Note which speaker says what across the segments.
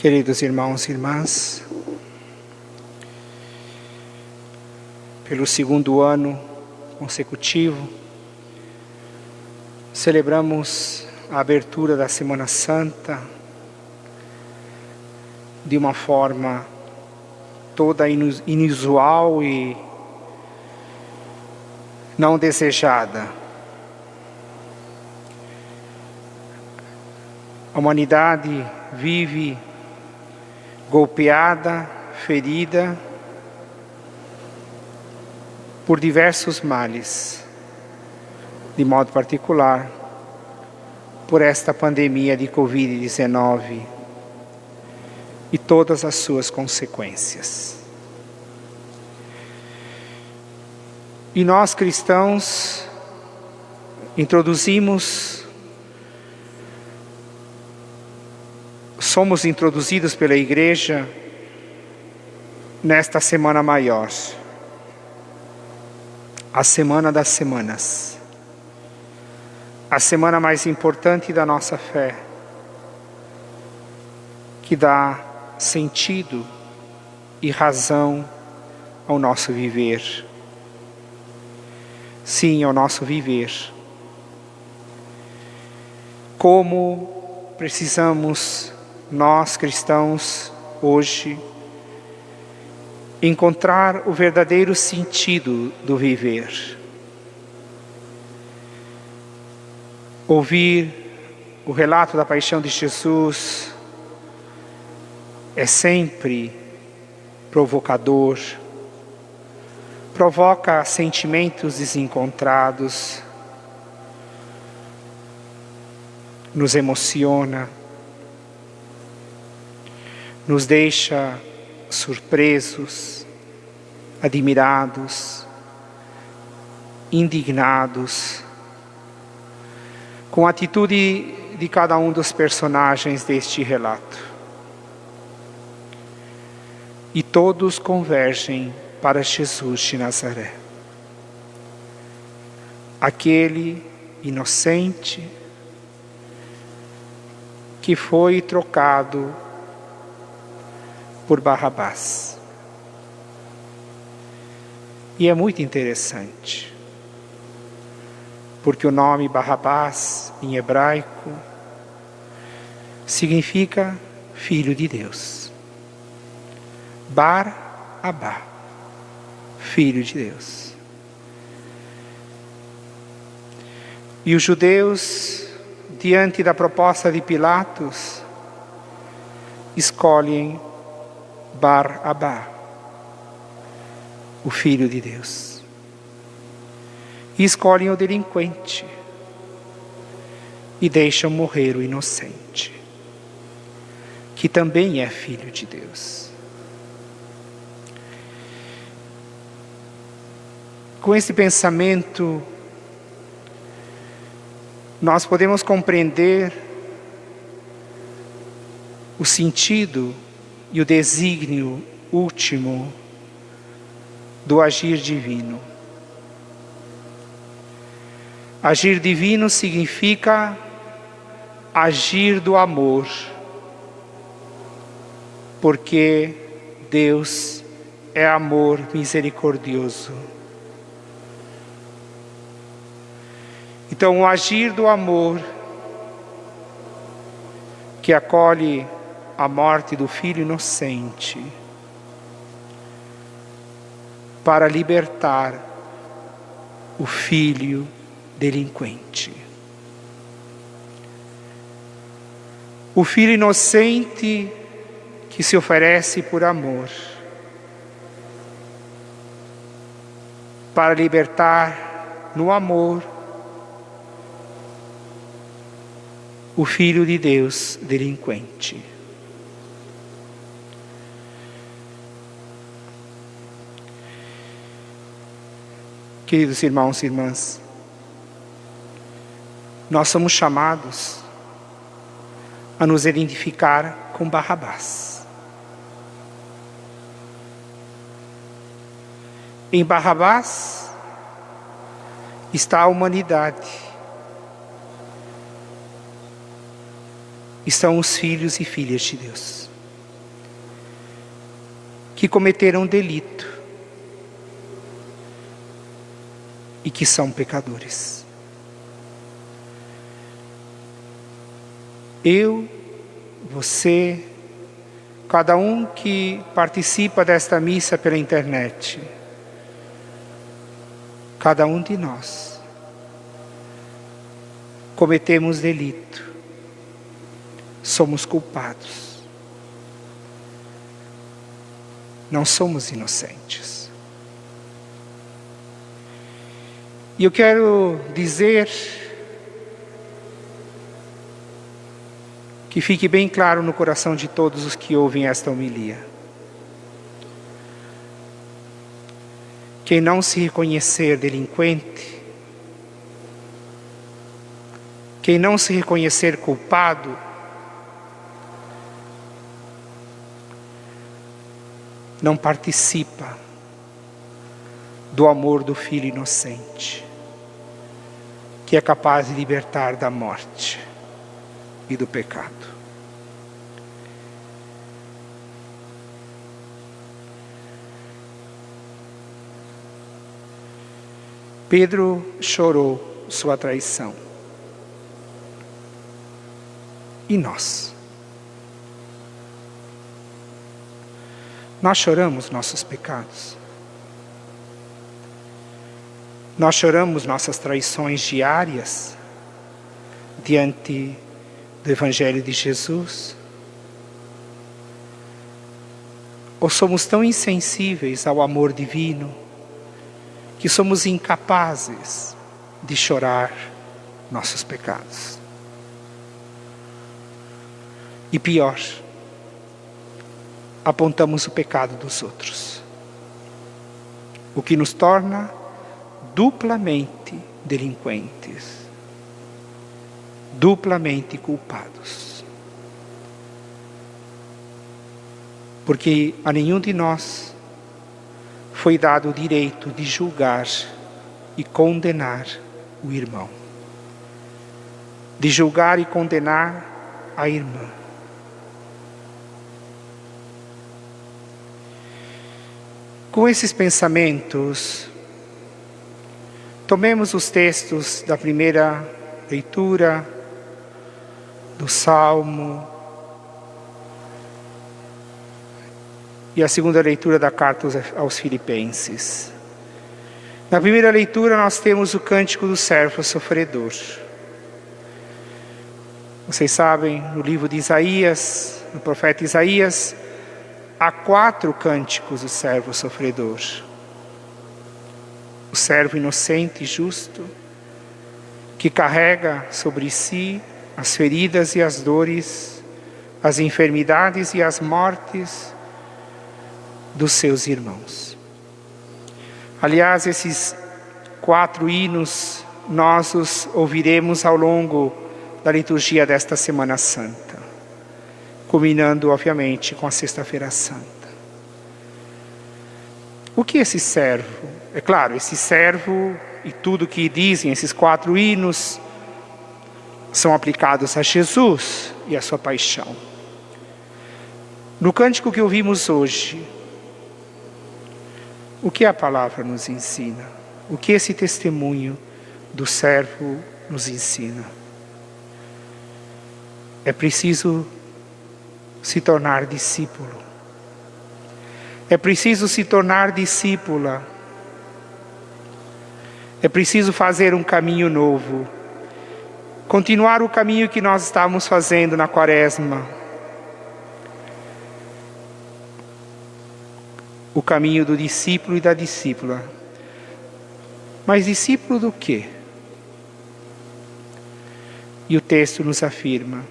Speaker 1: Queridos irmãos e irmãs, pelo segundo ano consecutivo, celebramos a abertura da Semana Santa de uma forma toda inusual e não desejada. A humanidade vive golpeada, ferida por diversos males, de modo particular por esta pandemia de Covid-19 e todas as suas consequências. E nós cristãos somos introduzidos pela Igreja nesta Semana Maior, a Semana das Semanas, a semana mais importante da nossa fé, que dá sentido e razão ao nosso viver. Sim, ao nosso viver. Como precisamos nós cristãos hoje encontrar o verdadeiro sentido do viver. Ouvir o relato da paixão de Jesus é sempre provocador, provoca sentimentos desencontrados, nos emociona, nos deixa surpresos, admirados, indignados, com a atitude de cada um dos personagens deste relato. E todos convergem para Jesus de Nazaré, aquele inocente que foi trocado por Barrabás. E é muito interessante, porque o nome Barrabás, em hebraico, significa Filho de Deus. Bar-Abá, Filho de Deus. E os judeus, diante da proposta de Pilatos, escolhem Bar-Abá, o Filho de Deus. E escolhem o delinquente e deixam morrer o inocente, que também é Filho de Deus. Com esse pensamento, nós podemos compreender o sentido e o desígnio último do agir divino. Agir divino significa agir do amor, porque Deus é amor misericordioso. Então, o agir do amor que acolhe a morte do filho inocente para libertar o filho delinquente. O filho inocente que se oferece por amor para libertar no amor o Filho de Deus delinquente. Queridos irmãos e irmãs, nós somos chamados a nos identificar com Barrabás. Em Barrabás está a humanidade, estão os filhos e filhas de Deus. que cometeram delito e que são pecadores. Eu, você, cada um que participa desta missa pela internet, cada um de nós, cometemos delito, somos culpados, não somos inocentes. E eu quero dizer que fique bem claro no coração de todos os que ouvem esta homilia. Quem não se reconhecer delinquente, quem não se reconhecer culpado, não participa do amor do Filho inocente, que é capaz de libertar da morte e do pecado. Pedro chorou sua traição. E nós? Nós choramos nossos pecados. Nós choramos nossas traições diárias diante do Evangelho de Jesus? Ou somos tão insensíveis ao amor divino que somos incapazes de chorar nossos pecados? E pior, apontamos o pecado dos outros, o que nos torna duplamente delinquentes, duplamente culpados. Porque a nenhum de nós foi dado o direito de julgar e condenar o irmão, de julgar e condenar a irmã. Com esses pensamentos, tomemos os textos da primeira leitura do Salmo e a segunda leitura da carta aos Filipenses. Na primeira leitura nós temos o cântico do servo sofredor. Vocês sabem, no livro de Isaías, no profeta Isaías, há 4 cânticos do servo sofredor. O servo inocente e justo, que carrega sobre si as feridas e as dores, as enfermidades e as mortes dos seus irmãos. Aliás, esses 4 hinos nós os ouviremos ao longo da liturgia desta Semana Santa, culminando, obviamente, com a Sexta-feira Santa. O que esse servo? É claro, esse servo e tudo que dizem esses 4 hinos são aplicados a Jesus e a sua paixão. No cântico que ouvimos hoje, o que a palavra nos ensina? O que esse testemunho do servo nos ensina? É preciso se tornar discípulo. É preciso se tornar discípula. É preciso fazer um caminho novo. Continuar o caminho que nós estávamos fazendo na Quaresma. O caminho do discípulo e da discípula. Mas discípulo do quê? E o texto nos afirma: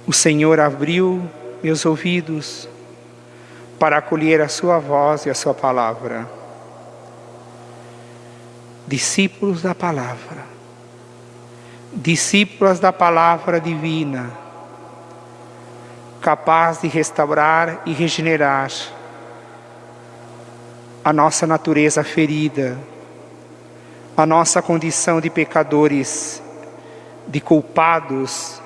Speaker 1: o Senhor abriu meus ouvidos para acolher a sua voz e a sua palavra. Discípulos da palavra. Discípulas da palavra divina, capaz de restaurar e regenerar a nossa natureza ferida, a nossa condição de pecadores, de culpados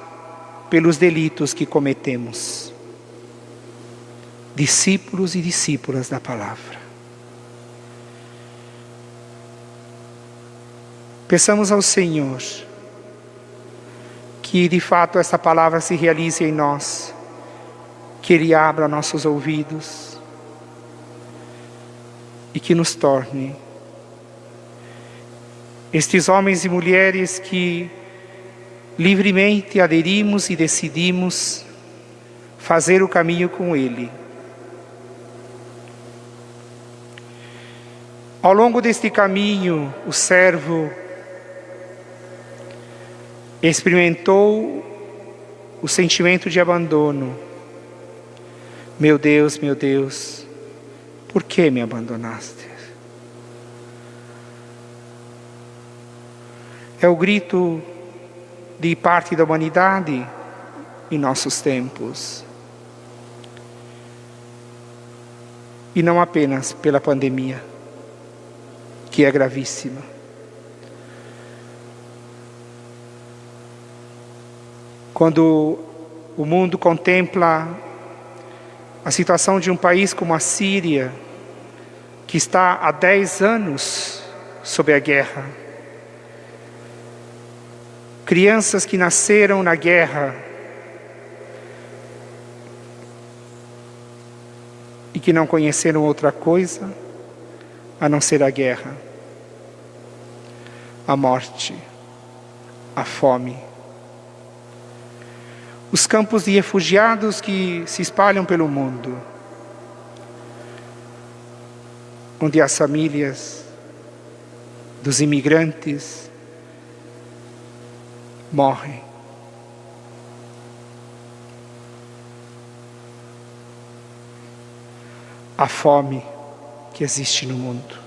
Speaker 1: pelos delitos que cometemos. discípulos e discípulas da palavra. Peçamos ao Senhor que de fato essa palavra se realize em nós, que Ele abra nossos ouvidos e que nos torne estes homens e mulheres que livremente aderimos e decidimos fazer o caminho com Ele. Ao longo deste caminho, o servo experimentou o sentimento de abandono. Meu Deus, por que me abandonaste? É o grito de parte da humanidade em nossos tempos. E não apenas pela pandemia, que é gravíssima. Quando o mundo contempla a situação de um país como a Síria, que está há 10 anos sob a guerra, crianças que nasceram na guerra e que não conheceram outra coisa a não ser a guerra, a morte, a fome. Os campos de refugiados que se espalham pelo mundo, onde as famílias dos imigrantes morrem. A fome que existe no mundo.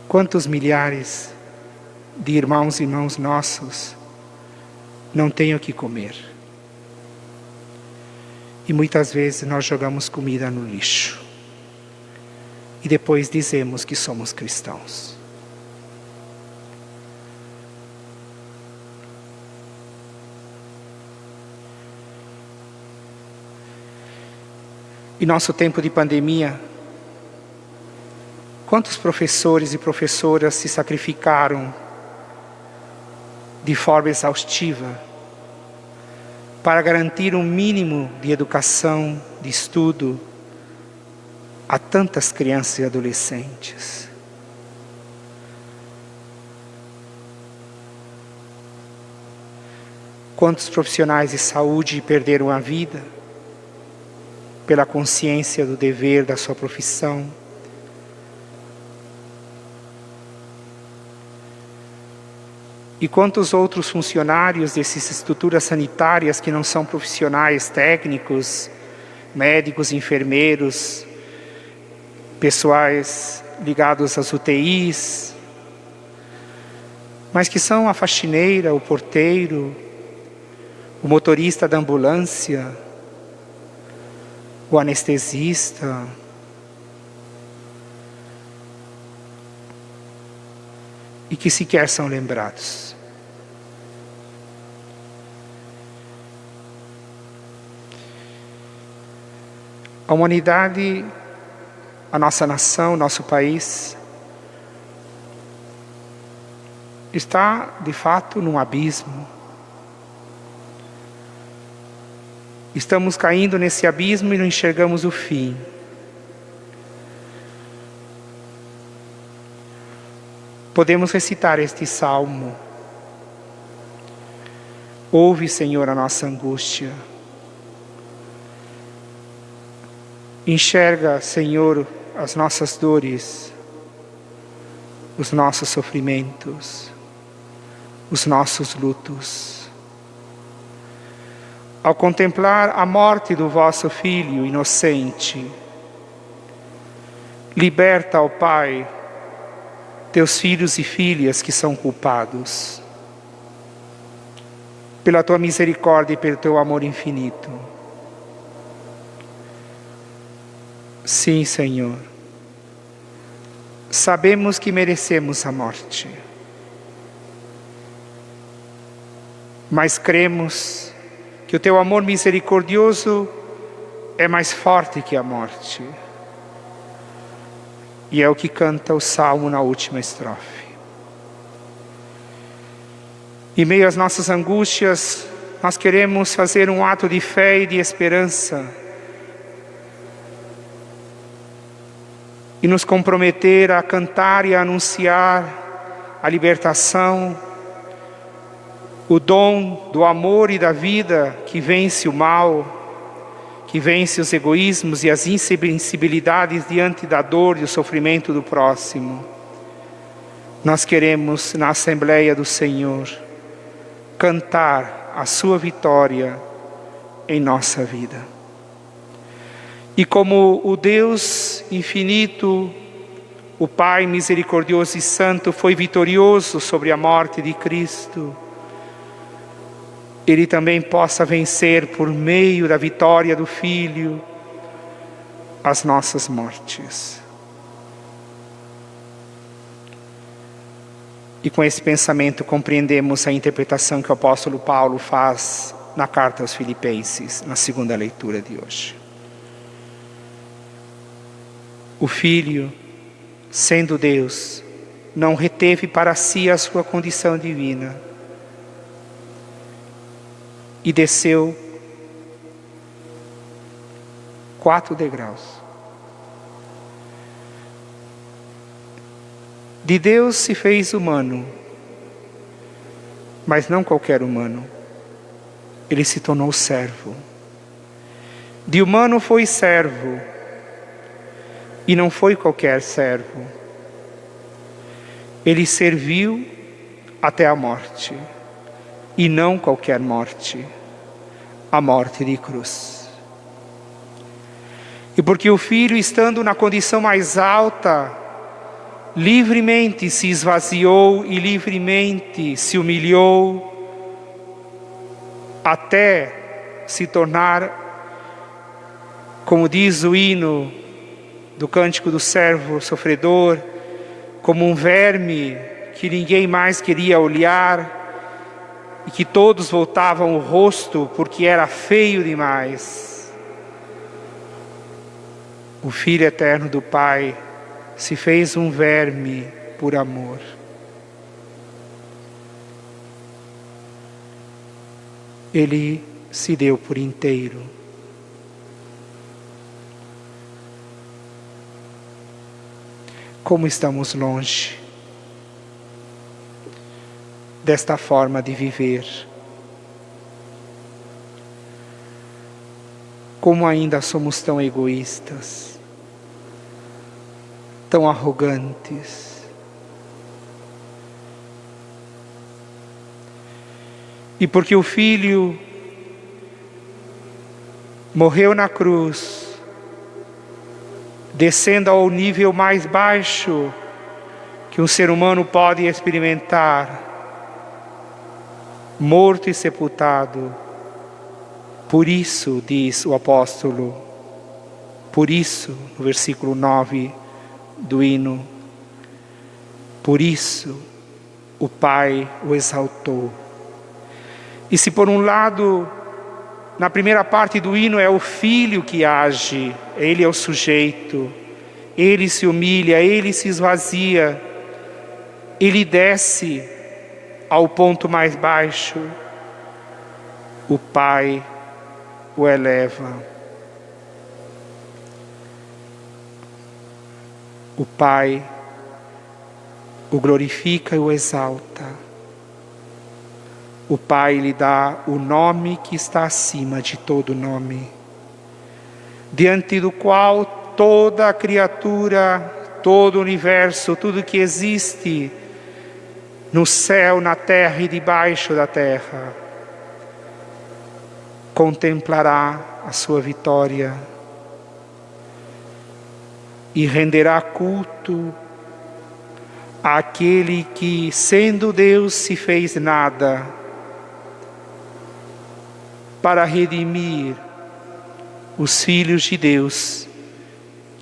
Speaker 1: Quantos milhares de irmãos e irmãs nossos não têm o que comer? E muitas vezes nós jogamos comida no lixo. E depois dizemos que somos cristãos. Em nosso tempo de pandemia, quantos professores e professoras se sacrificaram de forma exaustiva para garantir um mínimo de educação, de estudo a tantas crianças e adolescentes? Quantos profissionais de saúde perderam a vida pela consciência do dever da sua profissão? E quantos outros funcionários dessas estruturas sanitárias que não são profissionais técnicos, médicos, enfermeiros, pessoais ligados às UTIs, mas que são a faxineira, o porteiro, o motorista da ambulância, o anestesista, e que sequer são lembrados. A humanidade, a nossa nação, nosso país, está de fato num abismo. Estamos caindo nesse abismo e não enxergamos o fim. Podemos recitar este salmo. Ouve, Senhor, a nossa angústia. Enxerga, Senhor, as nossas dores, os nossos sofrimentos, os nossos lutos. Ao contemplar a morte do vosso Filho inocente, liberta, ó Pai, teus filhos e filhas que são culpados, pela tua misericórdia e pelo teu amor infinito. Sim, Senhor, sabemos que merecemos a morte, mas cremos que que o teu amor misericordioso é mais forte que a morte. E é o que canta o Salmo na última estrofe. Em meio às nossas angústias, nós queremos fazer um ato de fé e de esperança e nos comprometer a cantar e a anunciar a libertação, o dom do amor e da vida que vence o mal, que vence os egoísmos e as insensibilidades diante da dor e do sofrimento do próximo. Nós queremos, na Assembleia do Senhor, cantar a sua vitória em nossa vida. E como o Deus infinito, o Pai misericordioso e santo, foi vitorioso sobre a morte de Cristo, Ele também possa vencer por meio da vitória do Filho as nossas mortes. E com esse pensamento compreendemos a interpretação que o apóstolo Paulo faz na carta aos Filipenses, na segunda leitura de hoje. O Filho, sendo Deus, não reteve para si a sua condição divina e desceu 4 degraus. De Deus se fez humano, mas não qualquer humano. Ele se tornou servo. De humano foi servo, e não foi qualquer servo. Ele serviu até a morte, e não qualquer morte, a morte de cruz. E porque o Filho, estando na condição mais alta, livremente se esvaziou e livremente se humilhou, até se tornar, como diz o hino do Cântico do Servo Sofredor, como um verme que ninguém mais queria olhar e que todos voltavam o rosto porque era feio demais. O Filho eterno do Pai se fez um verme por amor. Ele se deu por inteiro. Como estamos longe desta forma de viver. Como ainda somos tão egoístas, tão arrogantes. E porque o Filho morreu na cruz, descendo ao nível mais baixo que um ser humano pode experimentar, morto e sepultado. Por isso, diz o apóstolo, por isso, no versículo 9 do hino, por isso o Pai o exaltou. E se por um lado, na primeira parte do hino é o Filho que age, ele é o sujeito, ele se humilha, ele se esvazia, ele desce ao ponto mais baixo, o Pai o eleva. O Pai o glorifica e o exalta. O Pai lhe dá o nome que está acima de todo nome, diante do qual toda a criatura, todo o universo, tudo que existe no céu, na terra e debaixo da terra, contemplará a sua vitória e renderá culto àquele que, sendo Deus, se fez nada para redimir os filhos de Deus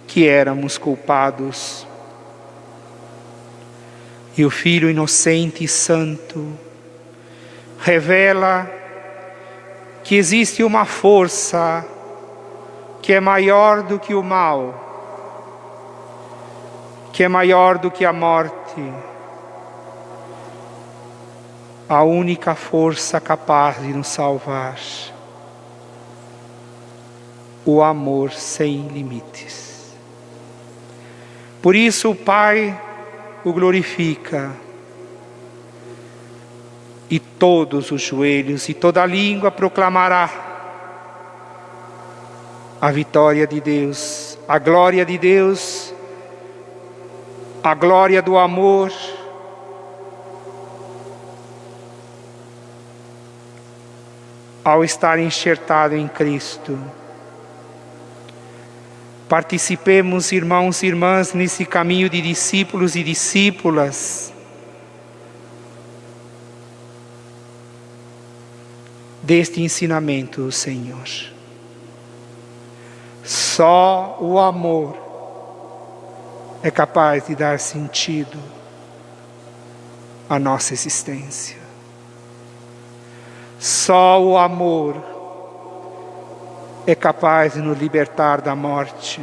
Speaker 1: que éramos culpados. E o Filho inocente e santo revela que existe uma força que é maior do que o mal, que é maior do que a morte, a única força capaz de nos salvar, o amor sem limites. Por isso o Pai o glorifica, e todos os joelhos e toda a língua proclamará a vitória de Deus, a glória de Deus, a glória do amor, ao estar enxertado em Cristo. Participemos, irmãos e irmãs, nesse caminho de discípulos e discípulas, deste ensinamento do Senhor. Só o amor é capaz de dar sentido à nossa existência. Só o amor é capaz de nos libertar da morte.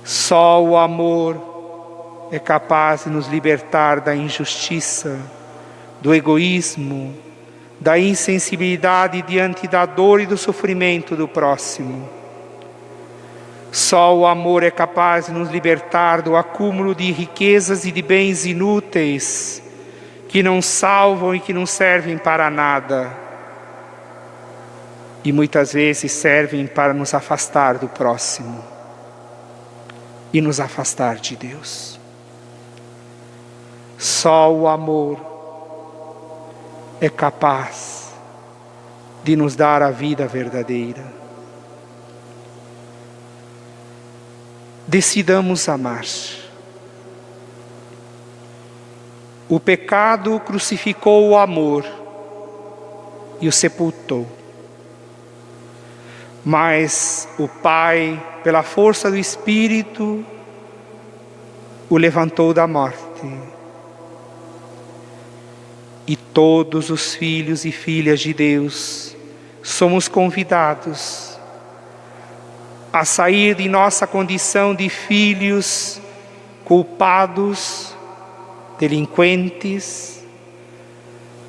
Speaker 1: Só o amor é capaz de nos libertar da injustiça, do egoísmo, da insensibilidade diante da dor e do sofrimento do próximo. Só o amor é capaz de nos libertar do acúmulo de riquezas e de bens inúteis, que não salvam e que não servem para nada, e muitas vezes servem para nos afastar do próximo e nos afastar de Deus. Só o amor é capaz de nos dar a vida verdadeira. Decidamos amar. O pecado crucificou o amor e o sepultou. Mas o Pai, pela força do Espírito, o levantou da morte. E todos os filhos e filhas de Deus somos convidados a sair de nossa condição de filhos culpados, delinquentes,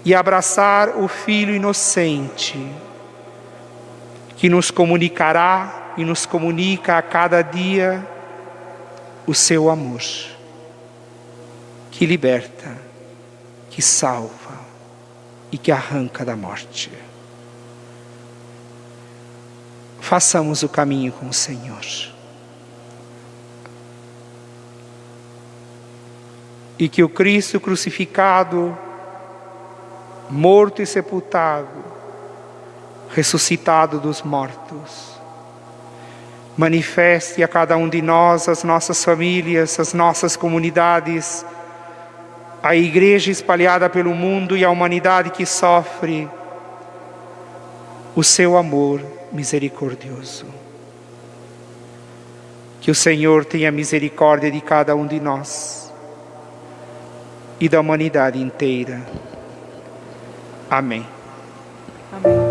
Speaker 1: e abraçar o Filho inocente, que nos comunicará e nos comunica a cada dia o seu amor, que liberta, que salva e que arranca da morte. Façamos o caminho com o Senhor. E que o Cristo crucificado, morto e sepultado, ressuscitado dos mortos, manifeste a cada um de nós, as nossas famílias, as nossas comunidades, a igreja espalhada pelo mundo e a humanidade que sofre, o seu amor misericordioso. Que o Senhor tenha misericórdia de cada um de nós e da humanidade inteira. Amém.
Speaker 2: Amém.